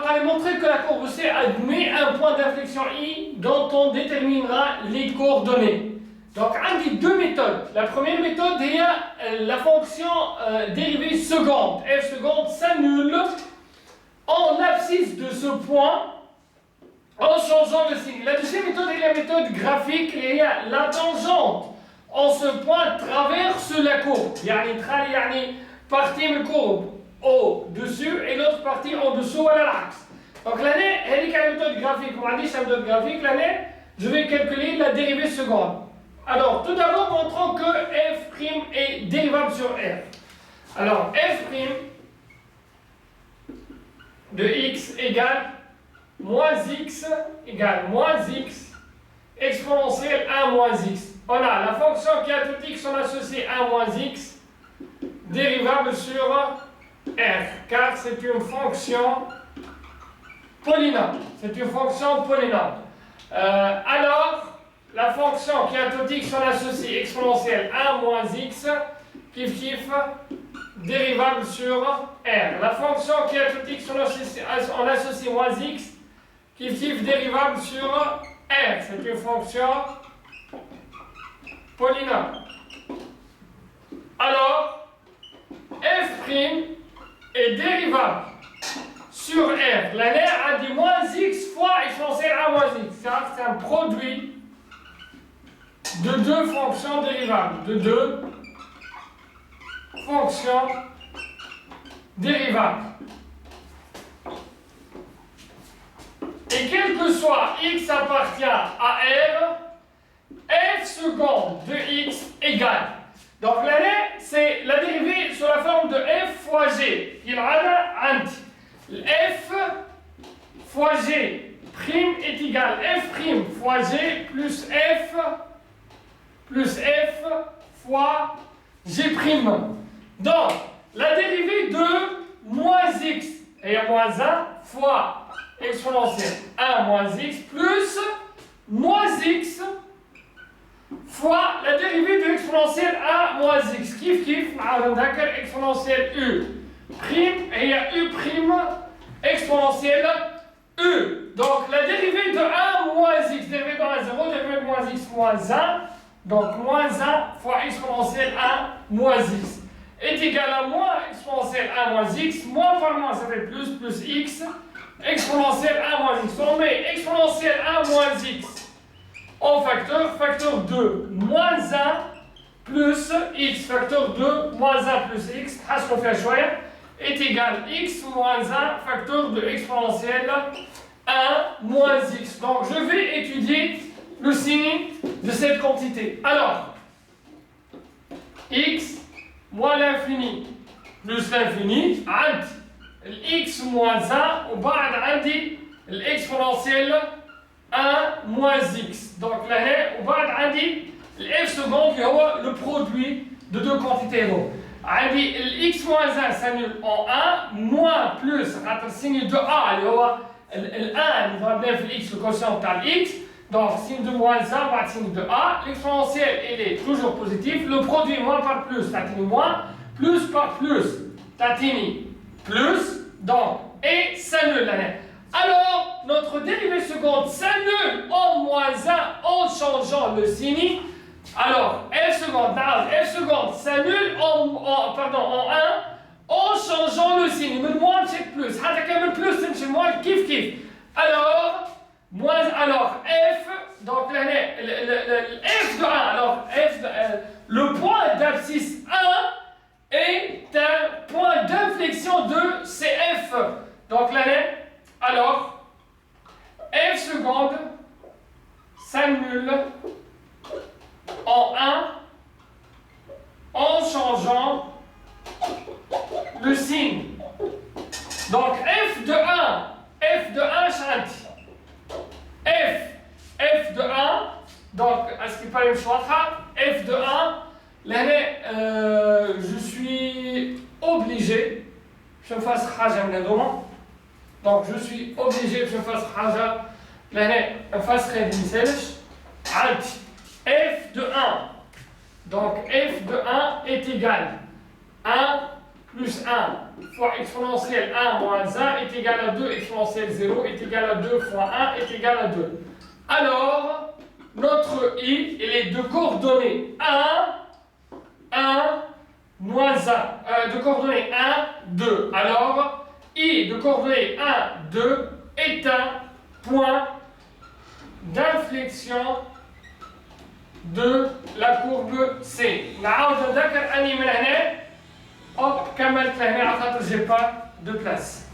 va montrer que la courbe C admet un point d'inflexion I dont on déterminera les coordonnées. Donc, on a deux méthodes. La première méthode est la fonction dérivée seconde. F seconde s'annule en l'abscisse de ce point en changeant le signe. La deuxième méthode est la méthode graphique. Il y a la tangente en ce point traverse la courbe. يعني partie de la courbe au-dessus et l'autre partie en dessous à l'axe. Donc l'année, elle est la méthode graphique. On dit la méthode graphique. L'année, je vais calculer la dérivée seconde. Alors, tout d'abord, montrons que f' est dérivable sur r. Alors, f' de x égale moins x égale moins x exponentielle 1 moins x. On a la fonction qui a tout x, on associe 1 moins x dérivable sur r, car c'est une fonction polynôme. C'est une fonction polynôme. Alors, la fonction qui a tout x, on associe exponentielle 1 moins x, kiff dérivable sur r. La fonction qui a tout x, on associe moins x, kiff dérivable sur r. C'est une fonction polynôme. Alors, f' est dérivable sur r. La r a dit moins x fois exponentielle 1 moins x, car c'est un produit de deux fonctions dérivables, de deux fonctions dérivables. Et quel que soit x appartient à r, f seconde de x égale. Donc c'est la dérivée sur la forme de f fois g. Il a f fois g prime est égal f prime fois g plus f fois g prime. Donc, la dérivée de moins x est moins 1 fois exponentielle 1 moins x plus moins x fois la dérivée de exponentielle 1 moins x. Kiff, exponentielle u prime et il y a u prime exponentielle u. Donc, la dérivée de 1 moins x, dérivée de 1 0, dérivée de moins x moins 1. Donc, moins 1 fois exponentielle 1 moins x est égal à moins exponentielle 1 moins x. Moins par moins, ça fait plus x. Exponentielle 1 moins x. On met exponentielle 1 moins x en facteur 2. Moins 1 plus x. Facteur 2 moins 1 plus x. On fait choix. Est égal x moins 1 facteur de exponentielle 1 moins x. Donc, je vais étudier le signe de cette quantité. Alors, x moins l'infini plus l'infini, x moins 1, ou l'exponentielle 1 moins x. Donc là, f seconde, le produit de deux quantités. x moins 1 s'annule en 1, moins plus, le signe de a, le 1, il va bien faire x, le quotient de x. Donc, signe de moins 1 par signe de a, l'exponentielle, elle est toujours positive. Le produit moins par plus, tatini moins, plus par plus, tatini plus, donc, et s'annule l'année. Alors, notre dérivée seconde s'annule en moins 1 en changeant le signe. Alors, f seconde s'annule en 1 en changeant le signe. Mais moins, c'est plus. Plus, c'est moins, kiff. Alors, f, donc l'année, f de 1, alors le point d'abscisse 1 est un point d'inflexion de CF. Donc l'année, alors, f seconde s'annule en 1 en changeant le signe. Donc f de 1 chante. f de 1, donc, est-ce qu'il paraît f de 1, l'année, je suis obligé, je fasse haja min al-domaine. Donc, je suis obligé que je fasse haja, l'année, je fasse f de 1. Donc, f de 1 est égal à 1 plus 1 fois exponentielle 1 moins 1 est égal à 2, exponentielle 0 est égal à 2 fois 1 est égal à 2. Alors, notre i, il est de coordonnées 1, moins 1. De coordonnées 1, 2. Alors, i de coordonnées 1, 2 est un point d'inflexion de la courbe C. نعاود نذكر أني من هنا كملت لهنا على خاطر j'ai pas de place.